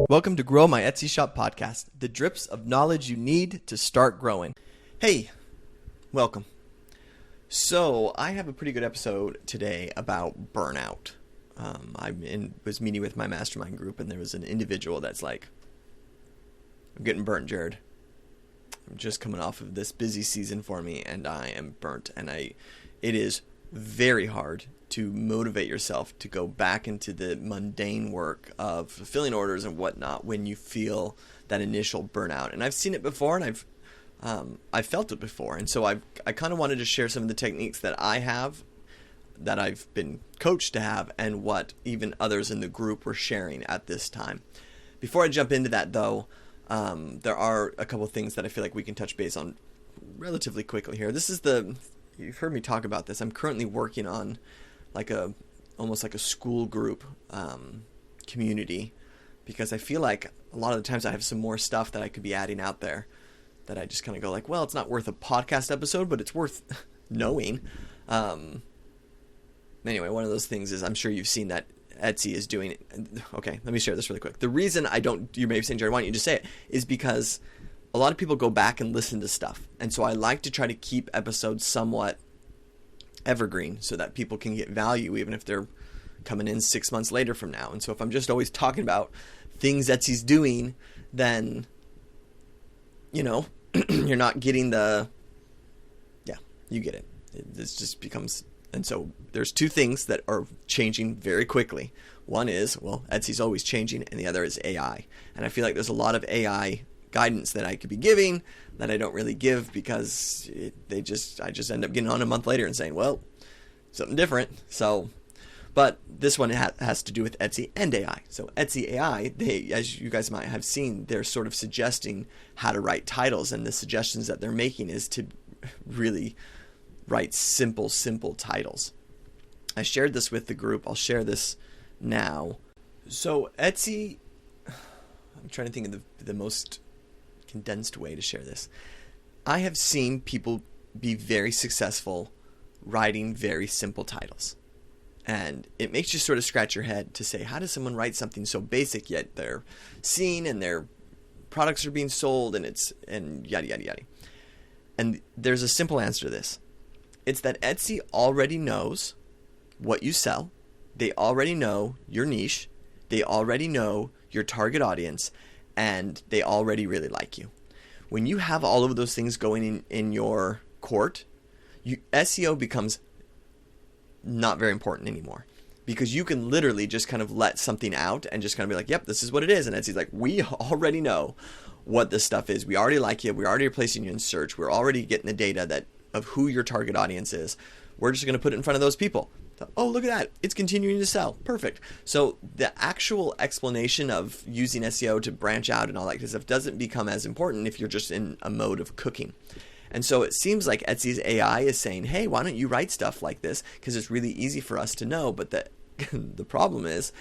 Welcome to Grow My Etsy Shop podcast, the drips of knowledge you need to start growing. Hey, welcome. So I have a pretty good episode today about burnout. Was meeting with my mastermind group, and there was an individual that's like, I'm getting burnt, Jared. I'm just coming off of this busy season for me, and I am burnt. And it is very hard to motivate yourself to go back into the mundane work of fulfilling orders and whatnot when you feel that initial burnout. And I've seen it before, and I've felt it before. And so I kind of wanted to share some of the techniques that I have, that I've been coached to have, and what even others in the group were sharing at this time. Before I jump into that, though, there are a couple of things that I feel like we can touch base on relatively quickly here. You've heard me talk about this. I'm currently working on almost like a school group community, because I feel like a lot of the times I have some more stuff that I could be adding out there that I just kind of go like, well, it's not worth a podcast episode, but it's worth knowing. Anyway, one of those things is, I'm sure you've seen that Etsy is doing it. Okay, let me share this really quick. The reason you may be saying, Jared, why don't you just say it, is because a lot of people go back and listen to stuff. And so I like to try to keep episodes somewhat evergreen so that people can get value even if they're coming in 6 months later from now. And so if I'm just always talking about things Etsy's doing, then, you're not getting you get it. This just becomes, and so there's two things that are changing very quickly. One is, Etsy's always changing, and the other is AI. And I feel like there's a lot of AI guidance that I could be giving that I don't really give, because I just end up getting on a month later and saying, well, something different. So, but this one has to do with Etsy and AI. So Etsy AI, as you guys might have seen, they're sort of suggesting how to write titles, and the suggestions that they're making is to really write simple titles. I shared this with the group. I'll share this now. So Etsy, I'm trying to think of the most condensed way to share this. I have seen people be very successful writing very simple titles. And it makes you sort of scratch your head to say, how does someone write something so basic, yet they're seen and their products are being sold and yada, yada, yada. And there's a simple answer to this. It's that Etsy already knows what you sell. They already know your niche. They already know your target audience, and they already really like you. When you have all of those things going in your court, SEO becomes not very important anymore, because you can literally just kind of let something out and just kind of be like, yep, this is what it is. And Etsy's like, we already know what this stuff is. We already like you. We're already placing you in search. We're already getting the data of who your target audience is. We're just going to put it in front of those people. Oh, look at that. It's continuing to sell. Perfect. So the actual explanation of using SEO to branch out and all that kind of stuff doesn't become as important if you're just in a mode of cooking. And so it seems like Etsy's AI is saying, hey, why don't you write stuff like this? Because it's really easy for us to know. But the problem is,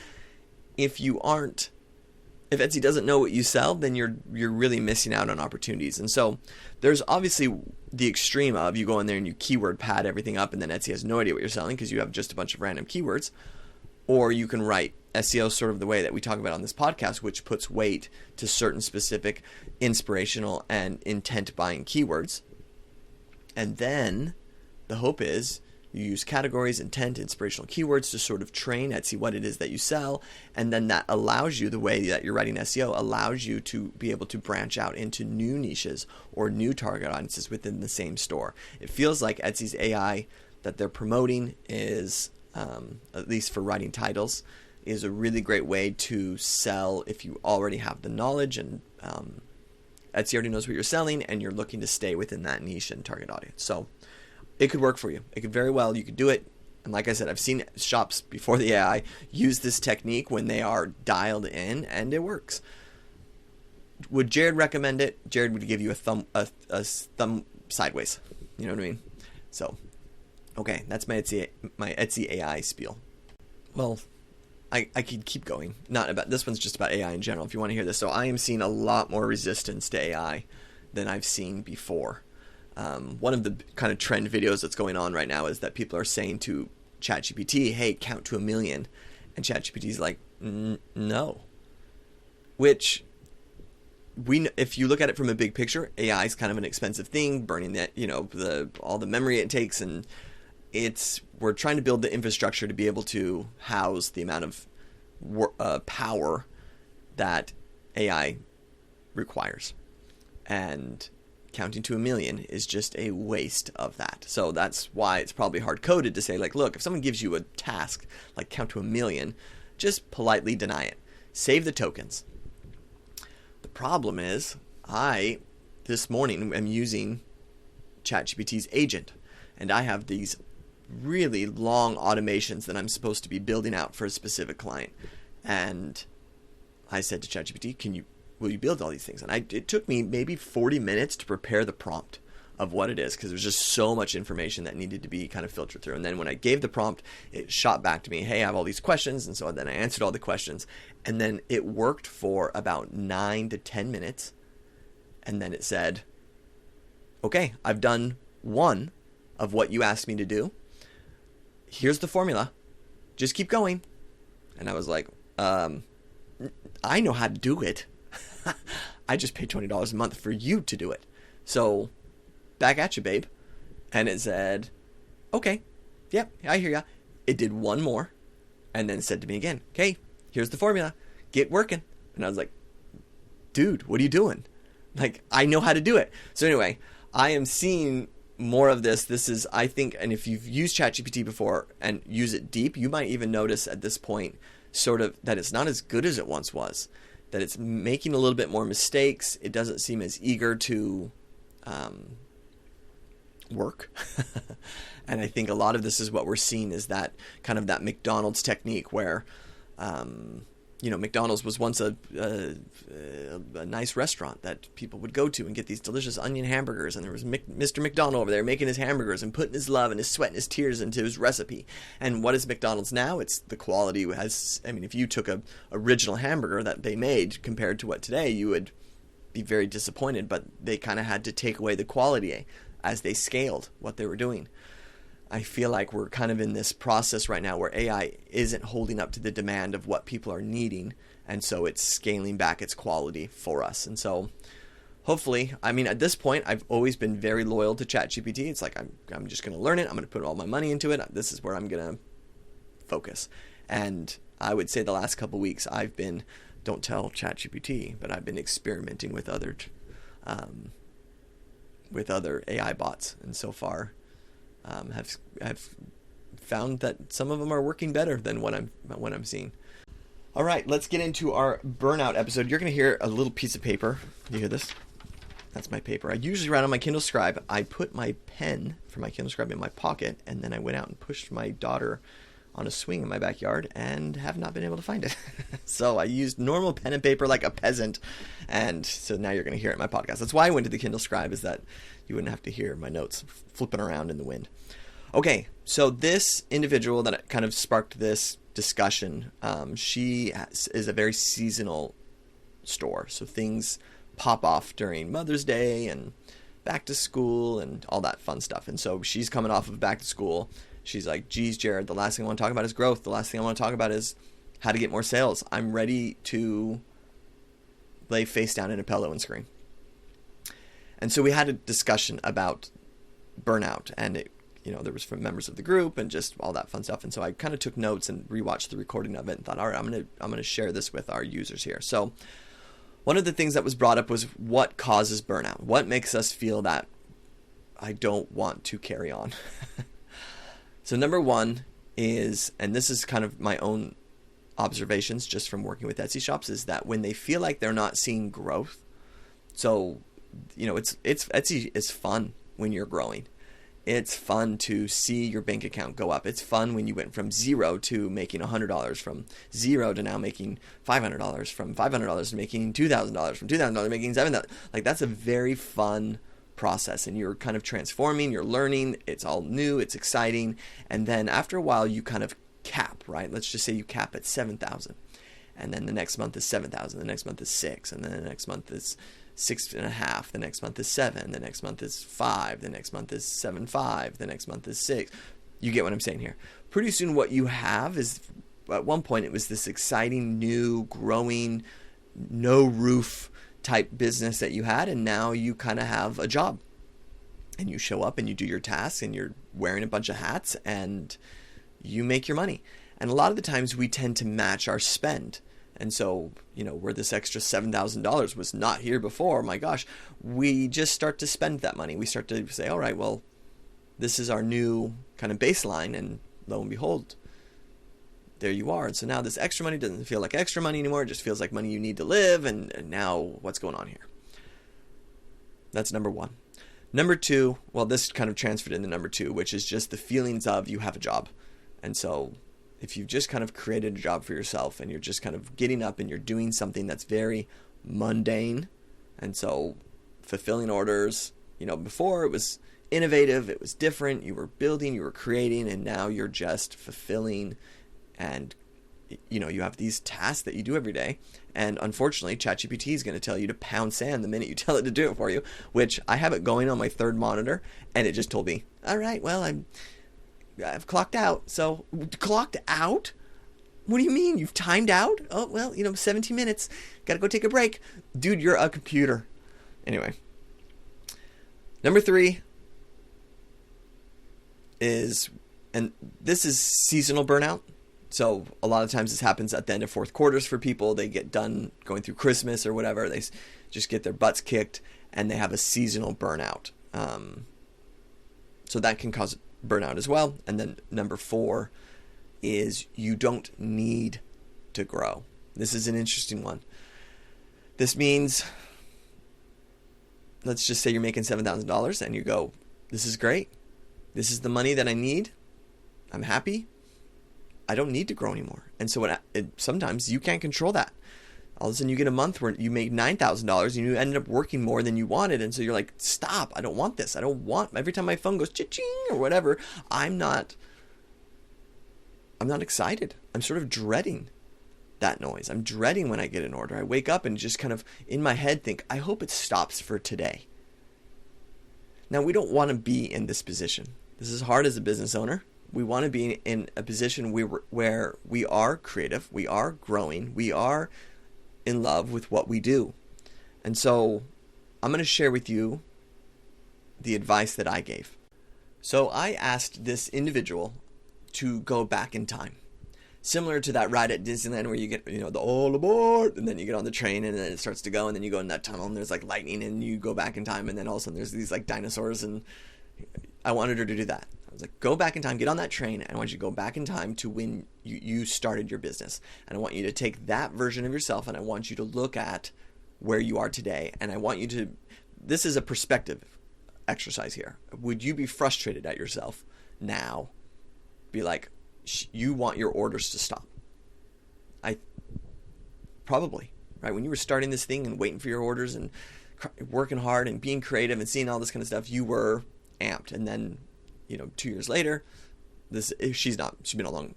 if Etsy doesn't know what you sell, then you're really missing out on opportunities. And so there's obviously the extreme of you go in there and you keyword pad everything up, and then Etsy has no idea what you're selling because you have just a bunch of random keywords. Or you can write SEO sort of the way that we talk about on this podcast, which puts weight to certain specific inspirational and intent buying keywords. And then the hope is you use categories, intent, inspirational keywords to sort of train Etsy what it is that you sell. And then that allows you, the way that you're writing SEO allows you to be able to branch out into new niches or new target audiences within the same store. It feels like Etsy's AI that they're promoting is, at least for writing titles, is a really great way to sell if you already have the knowledge and Etsy already knows what you're selling and you're looking to stay within that niche and target audience. So it could work for you. It could very well. You could do it. And like I said, I've seen shops before the AI use this technique when they are dialed in, and it works. Would Jared recommend it? Jared would give you a thumb sideways. You know what I mean? So, okay, that's my Etsy AI spiel. Well, I could keep going. Not about this one's just about AI in general. If you want to hear this, so I am seeing a lot more resistance to AI than I've seen before. One of the kind of trend videos that's going on right now is that people are saying to ChatGPT, hey, count to 1 million. And ChatGPT is like, no. which if you look at it from a big picture, AI is kind of an expensive thing, burning that, all the memory it takes, and we're trying to build the infrastructure to be able to house the amount of power that AI requires. And counting to 1,000,000 is just a waste of that. So that's why it's probably hard coded to say, like, look, if someone gives you a task like count to 1,000,000, just politely deny it. Save the tokens. The problem is, this morning, am using ChatGPT's agent, and I have these really long automations that I'm supposed to be building out for a specific client. And I said to ChatGPT, will you build all these things? And it took me maybe 40 minutes to prepare the prompt of what it is, because there's just so much information that needed to be kind of filtered through. And then when I gave the prompt, it shot back to me, hey, I have all these questions. And so then I answered all the questions. And then it worked for about 9 to 10 minutes. And then it said, okay, I've done one of what you asked me to do. Here's the formula. Just keep going. And I was like, I know how to do it. I just paid $20 a month for you to do it. So back at you, babe. And it said, okay, yep, I hear ya. It did one more and then said to me again, okay, here's the formula. Get working. And I was like, dude, what are you doing? Like, I know how to do it. So anyway, I am seeing more of this. This is, I think, and if you've used ChatGPT before and use it deep, you might even notice at this point sort of that it's not as good as it once was, that it's making a little bit more mistakes. It doesn't seem as eager to work. And I think a lot of this is what we're seeing is that kind of that McDonald's technique where, McDonald's was once a nice restaurant that people would go to and get these delicious onion hamburgers. And there was Mr. McDonald over there making his hamburgers and putting his love and his sweat and his tears into his recipe. And what is McDonald's now? It's the quality if you took a original hamburger that they made compared to what today, you would be very disappointed. But they kind of had to take away the quality as they scaled what they were doing. I feel like we're kind of in this process right now where AI isn't holding up to the demand of what people are needing, and so it's scaling back its quality for us. And so hopefully, at this point, I've always been very loyal to ChatGPT. It's like I'm just going to learn it. I'm going to put all my money into it. This is where I'm going to focus. And I would say the last couple weeks I've been, don't tell ChatGPT, but I've been experimenting with other AI bots, and so far have found that some of them are working better than what I'm seeing. All right, let's get into our burnout episode. You're going to hear a little piece of paper. You hear this? That's my paper. I usually write on my Kindle Scribe. I put my pen for my Kindle Scribe in my pocket, and then I went out and pushed my daughter on a swing in my backyard and have not been able to find it. So I used normal pen and paper like a peasant, and so now you're going to hear it in my podcast. That's why I went to the Kindle Scribe, is that you wouldn't have to hear my notes flipping around in the wind. Okay, so this individual that kind of sparked this discussion, she is a very seasonal store. So things pop off during Mother's Day and back to school and all that fun stuff. And so she's coming off of back to school. She's like, geez, Jared, the last thing I want to talk about is growth. The last thing I want to talk about is how to get more sales. I'm ready to lay face down in a pillow and scream. And so we had a discussion about burnout, and there was from members of the group and just all that fun stuff. And so I kind of took notes and rewatched the recording of it and thought, all right, I'm going to share this with our users here. So one of the things that was brought up was what causes burnout? What makes us feel that I don't want to carry on? So number one is, and this is kind of my own observations just from working with Etsy shops, is that when they feel like they're not seeing growth, so Etsy is fun when you're growing. It's fun to see your bank account go up. It's fun when you went from zero to making $100, from zero to now making $500, from $500 to making $2,000, from $2,000 to making $7,000. Like, that's a very fun process, and you're kind of transforming, you're learning, it's all new, it's exciting. And then after a while, you kind of cap, right? Let's just say you cap at 7,000. And then the next month is 7,000, the next month is 6, and then the next month is 6.5, the next month is 7, the next month is 5, the next month is 7.5, the next month is 6. You get what I'm saying here. Pretty soon what you have is, at one point it was this exciting, new, growing no roof type business that you had, and now you kind of have a job. And you show up and you do your tasks and you're wearing a bunch of hats and you make your money. And a lot of the times we tend to match our spend. And so, where this extra $7,000 was not here before, my gosh, we just start to spend that money. We start to say, all right, well, this is our new kind of baseline. And lo and behold, there you are. And so now this extra money doesn't feel like extra money anymore. It just feels like money you need to live. And now what's going on here? That's number one. Number two, well, this kind of transferred into number two, which is just the feelings of you have a job. And so if you've just kind of created a job for yourself and you're just kind of getting up and you're doing something that's very mundane, and so fulfilling orders, before it was innovative, it was different, you were building, you were creating, and now you're just fulfilling, and you have these tasks that you do every day. And unfortunately, ChatGPT is going to tell you to pound sand the minute you tell it to do it for you, which I have it going on my third monitor, and it just told me, all right, well, I've clocked out. So, clocked out? What do you mean? You've timed out? Oh, well, 17 minutes. Got to go take a break. Dude, you're a computer. Anyway. Number three is, and this is seasonal burnout. So a lot of times this happens at the end of fourth quarters for people. They get done going through Christmas or whatever. They just get their butts kicked and they have a seasonal burnout. So that can cause burnout as well. And then number four is you don't need to grow. This is an interesting one. This means, let's just say you're making $7,000 and you go, this is great. This is the money that I need. I'm happy. I don't need to grow anymore. And so sometimes you can't control that. All of a sudden you get a month where you make $9,000 and you ended up working more than you wanted. And so you're like, stop, I don't want this. I don't want, every time my phone goes cha-ching or whatever, I'm not excited. I'm sort of dreading that noise. I'm dreading when I get an order. I wake up and just kind of in my head think, I hope it stops for today. Now we don't want to be in this position. This is hard as a business owner. We want to be in a position where we are creative, we are growing, we are in love with what we do. And so I'm going to share with you the advice that I gave. So I asked this individual to go back in time. Similar to that ride at Disneyland where you get, the all aboard, and then you get on the train and then it starts to go and then you go in that tunnel and there's like lightning and you go back in time and then all of a sudden there's these like dinosaurs, and I wanted her to do that. I was like, go back in time, get on that train, and I want you to go back in time to when you started your business. And I want you to take that version of yourself and I want you to look at where you are today. And I want you to, this is a perspective exercise here. Would you be frustrated at yourself now? Be like, you want your orders to stop. Probably, right? When you were starting this thing and waiting for your orders and working hard and being creative and seeing all this kind of stuff, you were amped. And then 2 years later, she's been along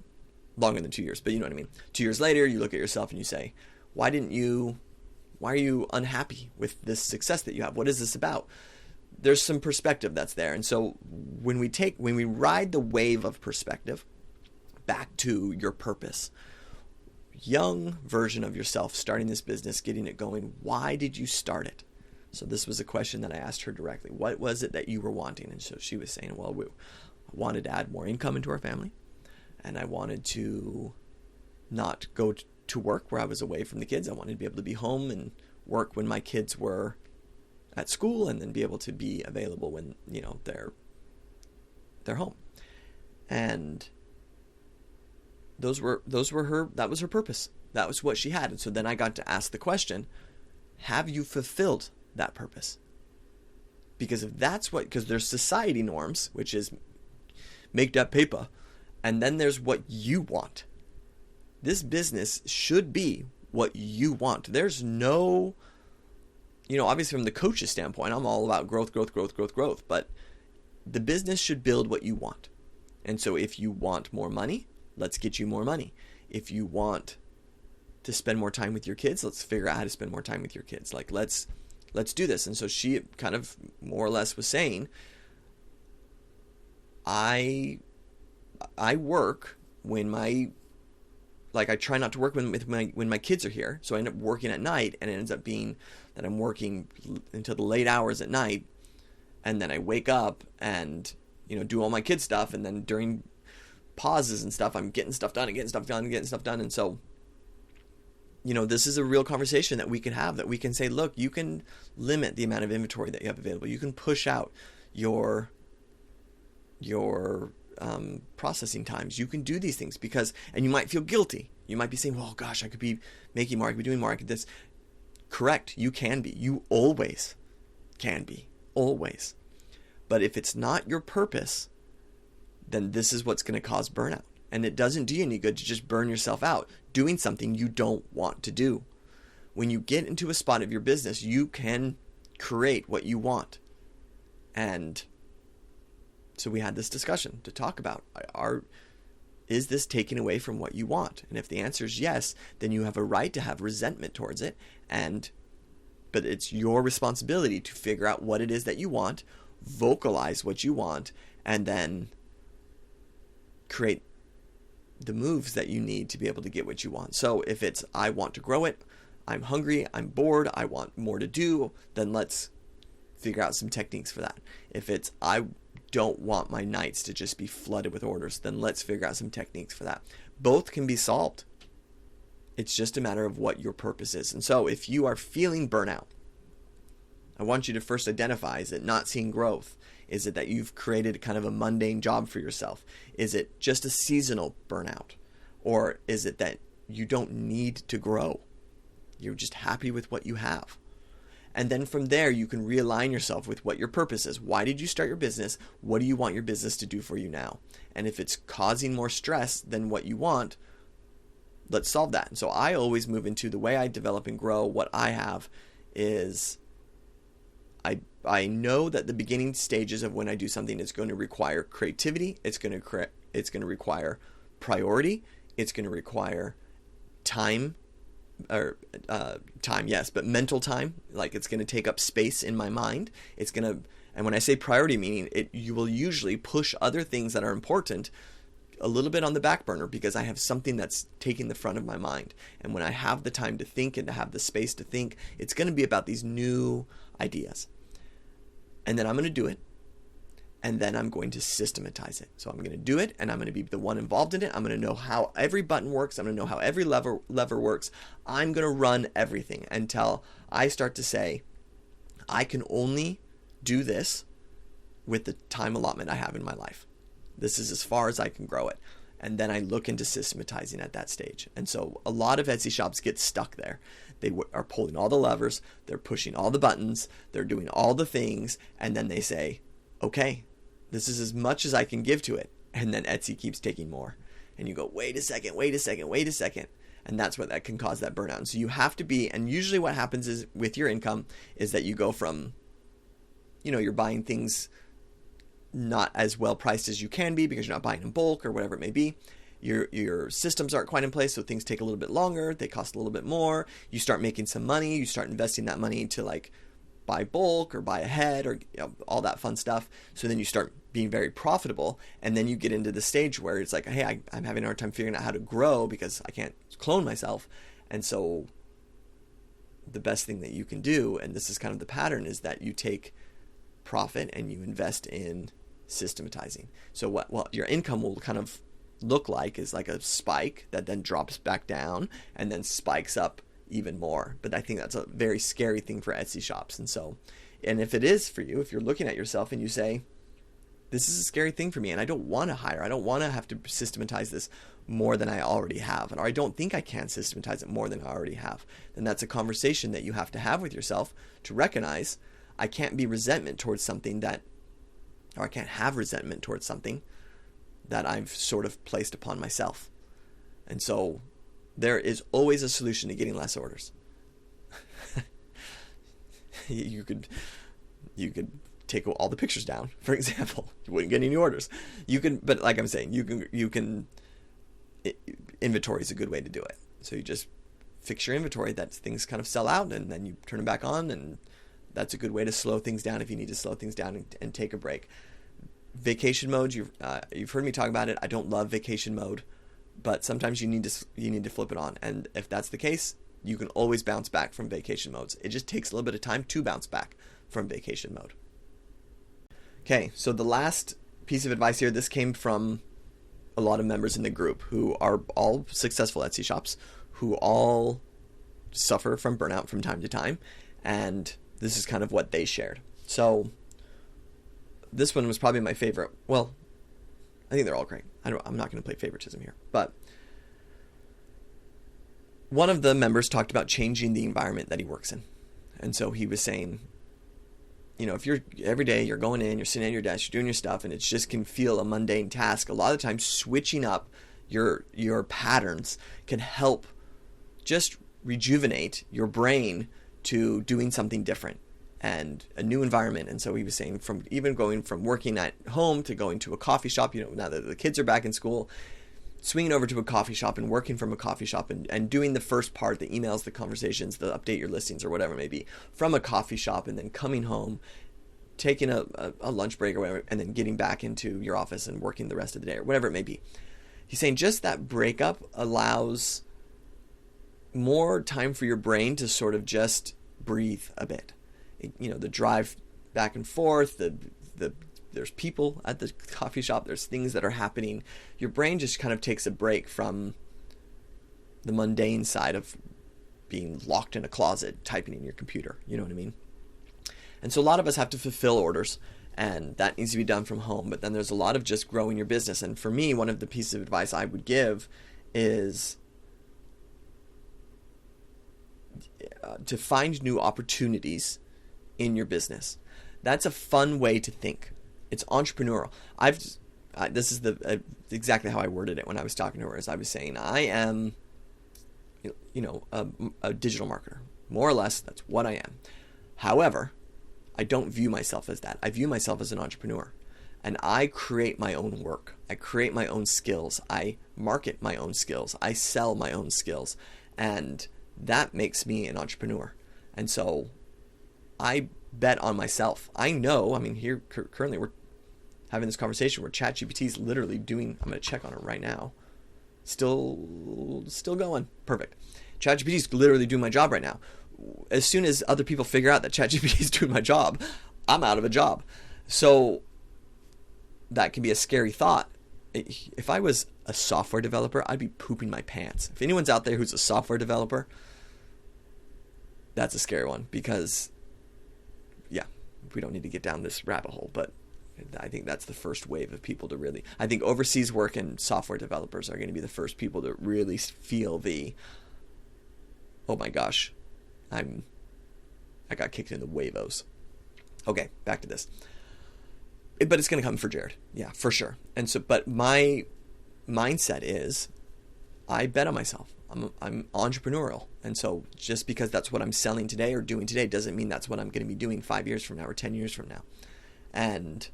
longer than 2 years, but you know what I mean. 2 years later, you look at yourself and you say, why are you unhappy with this success that you have? What is this about? There's some perspective that's there. And so when we ride the wave of perspective back to your purpose, young version of yourself starting this business, getting it going, why did you start it? So this was a question that I asked her directly. What was it that you were wanting? And so she was saying, well, I wanted to add more income into our family, and I wanted to not go to work where I was away from the kids. I wanted to be able to be home and work when my kids were at school, and then be able to be available when they're home. And those were her. That was her purpose. That was what she had. And so then I got to ask the question: have you fulfilled that purpose? Because because there's society norms, which is make that paper, and then there's what you want. This business should be what you want. There's no, obviously from the coach's standpoint, I'm all about growth, but the business should build what you want. And so if you want more money, let's get you more money. If you want to spend more time with your kids, let's figure out how to spend more time with your kids. Like, let's do this. And so she kind of more or less was saying, I work when my like I try not to work when my kids are here, so I end up working at night, and it ends up being that I'm working until the late hours at night, and then I wake up and do all my kid stuff, and then during pauses and stuff, I'm getting stuff done and getting stuff done, and so this is a real conversation that we can have, that we can say, look, you can limit the amount of inventory that you have available. You can push out your processing times. You can do these things and you might feel guilty. You might be saying, well, gosh, I could be making more, I could be doing more, I could this. Correct, you can be. You always can be. Always. But if it's not your purpose, then this is what's going to cause burnout. And it doesn't do you any good to just burn yourself out doing something you don't want to do. When you get into a spot of your business, you can create what you want. And so we had this discussion to talk about, is this taking away from what you want? And if the answer is yes, then you have a right to have resentment towards it. But it's your responsibility to figure out what it is that you want, vocalize what you want, and then create the moves that you need to be able to get what you want. So if it's, I want to grow it, I'm hungry, I'm bored, I want more to do, then let's figure out some techniques for that. If it's, I don't want my nights to just be flooded with orders, then let's figure out some techniques for that. Both can be solved. It's just a matter of what your purpose is. And so if you are feeling burnout, I want you to first identify, is it not seeing growth? Is it that you've created kind of a mundane job for yourself? Is it just a seasonal burnout? Or is it that you don't need to grow? You're just happy with what you have. And then from there, you can realign yourself with what your purpose is. Why did you start your business? What do you want your business to do for you now? And if it's causing more stress than what you want, let's solve that. And so I always move into the way I develop and grow. What I have is I know that the beginning stages of when I do something is going to require creativity. It's going to require priority. It's going to require time, yes, but mental time. Like, it's going to take up space in my mind. And when I say priority, meaning you will usually push other things that are important a little bit on the back burner because I have something that's taking the front of my mind. And when I have the time to think and to have the space to think, it's going to be about these new ideas. And then I'm going to do it. And then I'm going to systematize it. So I'm going to do it, and I'm going to be the one involved in it. I'm going to know how every button works. I'm going to know how every lever works. I'm going to run everything until I start to say, I can only do this with the time allotment I have in my life. This is as far as I can grow it. And then I look into systematizing at that stage. And so a lot of Etsy shops get stuck there. They are pulling all the levers. They're pushing all the buttons. They're doing all the things. And then they say, okay, this is as much as I can give to it. And then Etsy keeps taking more. And you go, wait a second. And that's what that can cause that burnout. And so you have to be, and usually what happens is with your income is that you go from, you're buying things not as well priced as you can be because you're not buying in bulk or whatever it may be. Your systems aren't quite in place, so things take a little bit longer. They cost a little bit more. You start making some money. You start investing that money to like buy bulk or buy ahead or all that fun stuff. So then you start being very profitable, and then you get into the stage where it's like, hey, I'm having a hard time figuring out how to grow because I can't clone myself. And so the best thing that you can do, and this is kind of the pattern, is that you take profit and you invest in systematizing. So what your income will kind of look like is like a spike that then drops back down and then spikes up even more. But I think that's a very scary thing for Etsy shops. And if it is for you, if you're looking at yourself and you say, this is a scary thing for me and I don't want to hire, I don't want to have to systematize this more than I already have, or I don't think I can systematize it more than I already have, then that's a conversation that you have to have with yourself to recognize I can't be resentment towards something I can't have resentment towards something that I've sort of placed upon myself. And so there is always a solution to getting less orders. You could take all the pictures down, for example. You wouldn't get any orders. But like I'm saying, inventory is a good way to do it. So you just fix your inventory that things kind of sell out, and then you turn them back on, and that's a good way to slow things down if you need to slow things down and take a break. Vacation mode, you've heard me talk about it. I don't love vacation mode. but sometimes you need to flip it on. And if that's the case, you can always bounce back from vacation modes. It just takes a little bit of time to bounce back from vacation mode. Okay, so the last piece of advice here, this came from a lot of members in the group who are all successful Etsy shops, who all suffer from burnout from time to time, and this is kind of what they shared. So this one was probably my favorite. Well, I think they're all great. I'm not going to play favoritism here, but one of the members talked about changing the environment that he works in. And so he was saying, if you're every day you're going in, you're sitting at your desk, you're doing your stuff, and it just can feel a mundane task. A lot of times switching up your patterns can help just rejuvenate your brain to doing something different and a new environment. And so he was saying, from even going from working at home to going to a coffee shop, now that the kids are back in school, swinging over to a coffee shop and working from a coffee shop and doing the first part, the emails, the conversations, the update your listings or whatever it may be, from a coffee shop, and then coming home, taking a lunch break or whatever, and then getting back into your office and working the rest of the day or whatever it may be. He's saying just that breakup allows more time for your brain to sort of just breathe a bit. The drive back and forth, there's people at the coffee shop, there's things that are happening. Your brain just kind of takes a break from the mundane side of being locked in a closet, typing in your computer. You know what I mean? And so a lot of us have to fulfill orders, and that needs to be done from home. But then there's a lot of just growing your business. And for me, one of the pieces of advice I would give is to find new opportunities in your business. That's a fun way to think. It's entrepreneurial. This is exactly how I worded it when I was talking to her. As I was saying, I am, a digital marketer, more or less. That's what I am. However, I don't view myself as that. I view myself as an entrepreneur, and I create my own work. I create my own skills. I market my own skills. I sell my own skills, and that makes me an entrepreneur. And so I bet on myself. I know, here currently we're having this conversation where ChatGPT is literally doing, I'm going to check on it right now. Still going. Perfect. ChatGPT is literally doing my job right now. As soon as other people figure out that ChatGPT is doing my job, I'm out of a job. So that can be a scary thought. If I was a software developer, I'd be pooping my pants. If anyone's out there who's a software developer, that's a scary one, because we don't need to get down this rabbit hole, but I think that's the first wave of people to really, I think overseas work and software developers are going to be the first people to really feel oh my gosh, I got kicked in the huevos. Okay, back to this. But it's going to come for Jared. Yeah, for sure. And so, but my mindset is I bet on myself. I'm entrepreneurial. And so just because that's what I'm selling today or doing today doesn't mean that's what I'm going to be doing 5 years from now or 10 years from now. And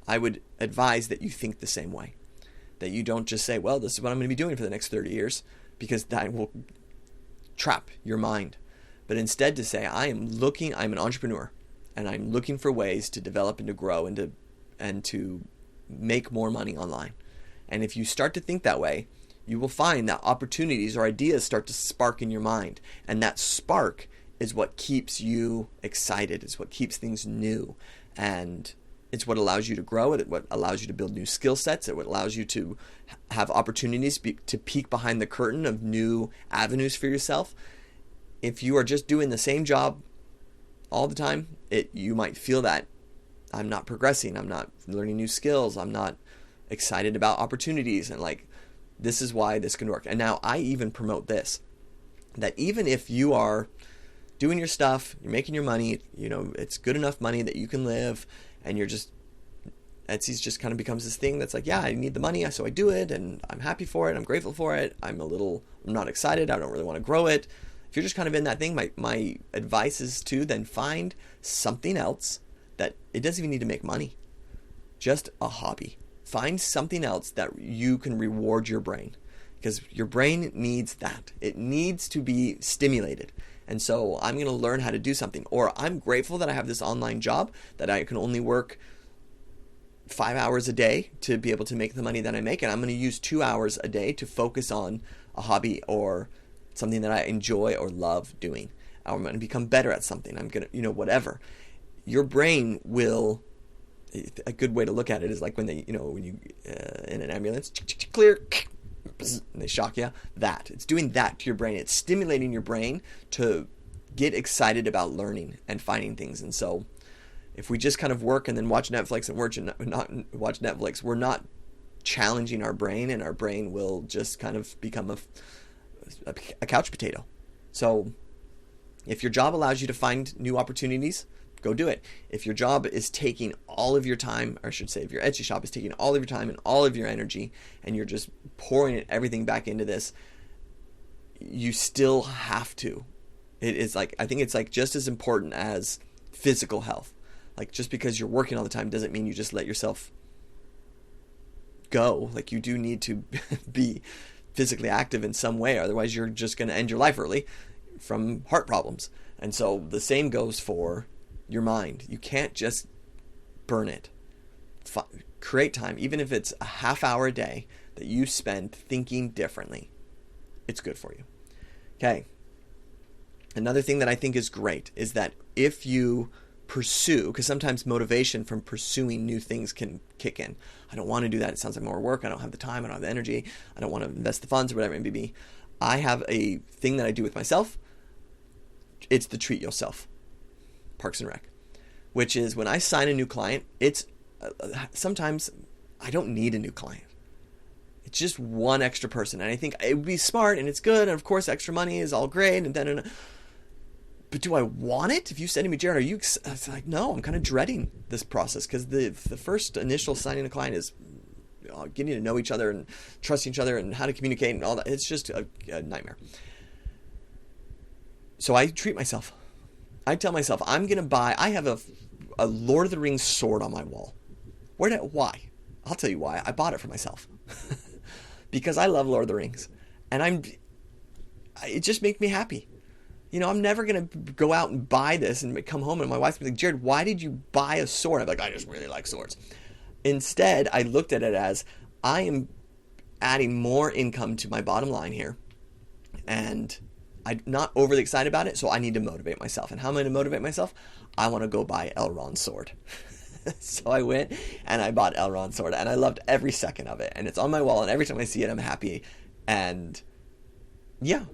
I would advise that you think the same way. That you don't just say, well, this is what I'm going to be doing for the next 30 years, because that will trap your mind. But instead to say, I'm an entrepreneur, and I'm looking for ways to develop and to grow and to make more money online. And if you start to think that way, you will find that opportunities or ideas start to spark in your mind. And that spark is what keeps you excited. It's what keeps things new. And it's what allows you to grow. It's what allows you to build new skill sets. It's what allows you to have opportunities to peek behind the curtain of new avenues for yourself. If you are just doing the same job all the time, you might feel that I'm not progressing. I'm not learning new skills. I'm not excited about opportunities. And this is why this can work. And now I even promote this, that even if you are doing your stuff, you're making your money, it's good enough money that you can live, and Etsy's just kind of becomes this thing that's I need the money, so I do it, and I'm happy for it, I'm grateful for it, I'm not excited, I don't really want to grow it. If you're just kind of in that thing, my advice is to then find something else that it doesn't even need to make money, just a hobby. Find something else that you can reward your brain, because your brain needs that. It needs to be stimulated. And so I'm going to learn how to do something. Or I'm grateful that I have this online job that I can only work 5 hours a day to be able to make the money that I make, and I'm going to use 2 hours a day to focus on a hobby or something that I enjoy or love doing. I'm going to become better at something. I'm going to, whatever. Your brain will, a good way to look at it is like when they, when you, in an ambulance, clear, and they shock you, it's doing that to your brain. It's stimulating your brain to get excited about learning and finding things. And so if we just kind of work and then watch Netflix and not watch Netflix, we're not challenging our brain, and our brain will just kind of become a couch potato. So if your job allows you to find new opportunities, go do it. If your job is taking all of your time, or I should say if your Etsy shop is taking all of your time and all of your energy, and you're just pouring everything back into this, you still have to. It is like, I think it's like just as important as physical health. Like, just because you're working all the time doesn't mean you just let yourself go. Like, you do need to be physically active in some way, otherwise you're just going to end your life early from heart problems. And so the same goes for your mind. You can't just burn it. Create time, even if it's a half hour a day that you spend thinking differently. It's good for you. Okay. Another thing that I think is great is that if you pursue, because sometimes motivation from pursuing new things can kick in. I don't want to do that. It sounds like more work. I don't have the time. I don't have the energy. I don't want to invest the funds or whatever it may be. I have a thing that I do with myself. It's the treat yourself. Parks and Rec. Which is when I sign a new client, it's sometimes I don't need a new client. It's just one extra person. And I think it would be smart and it's good. And of course, extra money is all great. And then, but do I want it? If you said to me, Jared, are you? It's like, no, I'm kind of dreading this process, because the first initial signing a client is getting to know each other and trust each other and how to communicate and all that. It's just a nightmare. So I treat myself. I tell myself, I'm going to buy, I have a Lord of the Rings sword on my wall. Why? I'll tell you why. I bought it for myself. Because I love Lord of the Rings. And it just makes me happy. I'm never going to go out and buy this and come home and my wife's be like, Jared, why did you buy a sword? I'm like, I just really like swords. Instead, I looked at it as, I am adding more income to my bottom line here. And I'm not overly excited about it, so I need to motivate myself. And how am I going to motivate myself? I want to go buy Elrond's sword. So I went and I bought Elrond's sword, and I loved every second of it. And it's on my wall, and every time I see it, I'm happy. And yeah,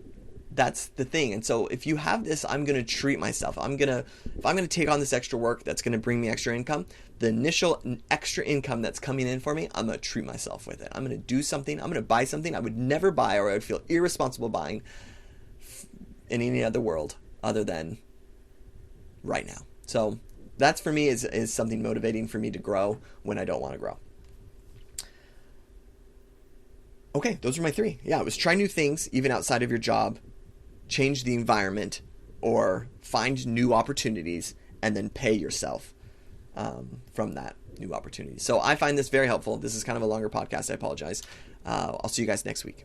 that's the thing. And so if you have this, I'm going to treat myself. If I'm going to take on this extra work that's going to bring me extra income, the initial extra income that's coming in for me, I'm going to treat myself with it. I'm going to do something. I'm going to buy something I would never buy, or I would feel irresponsible buying in any other world other than right now. So that's, for me, is something motivating for me to grow when I don't want to grow. Okay, those are my 3. Yeah, it was try new things, even outside of your job, change the environment, or find new opportunities, and then pay yourself from that new opportunity. So I find this very helpful. This is kind of a longer podcast. I apologize. I'll see you guys next week.